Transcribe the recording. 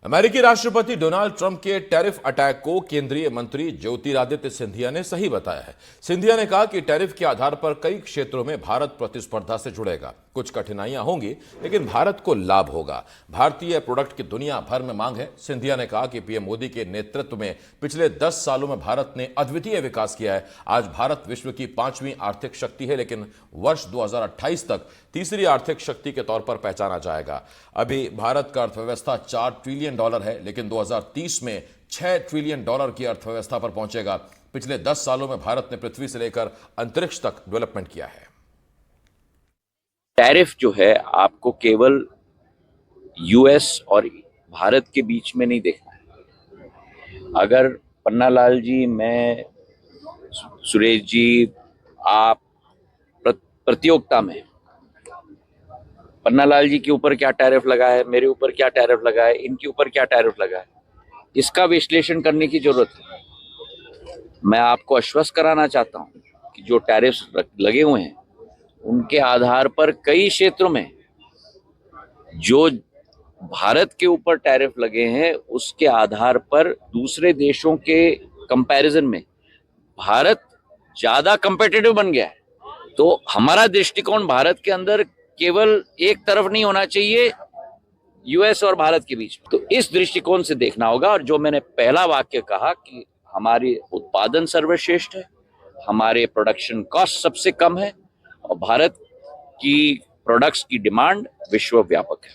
अमेरिकी राष्ट्रपति Donald Trump के टैरिफ अटैक को केंद्रीय मंत्री ज्योतिरादित्य सिंधिया ने सही बताया है। सिंधिया ने कहा कि टैरिफ के आधार पर कई क्षेत्रों में भारत प्रतिस्पर्धा से जुड़ेगा। कुछ कठिनाइयां होंगी, लेकिन भारत को लाभ होगा। भारतीय प्रोडक्ट की दुनिया भर में मांग है। सिंधिया ने कहा कि पीएम मोदी के नेतृत्व में पिछले 10 सालों में भारत ने अद्वितीय विकास किया है। आज भारत विश्व की 5वीं आर्थिक शक्ति है, लेकिन वर्ष 2028 तक तीसरी आर्थिक शक्ति के तौर पर पहचाना जाएगा। अभी भारत का अर्थव्यवस्था $4 ट्रिलियन है, लेकिन 2030 में $6 ट्रिलियन की अर्थव्यवस्था पर पहुंचेगा। पिछले 10 सालों में भारत ने पृथ्वी से लेकर अंतरिक्ष तक डेवलपमेंट किया है। टैरिफ जो है आपको केवल यूएस और भारत के बीच में नहीं देखना है। अगर पन्नालाल जी, मैं, सुरेश जी, आप प्रतियोगिता में पन्नालाल जी के ऊपर क्या टैरिफ लगा है, मेरे ऊपर क्या टैरिफ लगा है, इनके ऊपर क्या टैरिफ लगा है, इसका विश्लेषण करने की जरूरत है। मैं आपको आश्वस्त कराना चाहता हूं कि जो टैरिफ्स लगे हुए हैं उनके आधार पर कई क्षेत्रों में जो भारत के ऊपर टैरिफ लगे हैं उसके आधार पर दूसरे देशों के कंपैरिजन में भारत ज्यादा कंपेटिटिव बन गया है। तो हमारा दृष्टिकोण भारत के अंदर केवल एक तरफ नहीं होना चाहिए, यूएस और भारत के बीच में। तो इस दृष्टिकोण से देखना होगा। और जो मैंने पहला वाक्य कहा कि हमारी उत्पादन सर्वश्रेष्ठ है, हमारे प्रोडक्शन कॉस्ट सबसे कम है और भारत की प्रोडक्ट्स की डिमांड विश्व व्यापक है।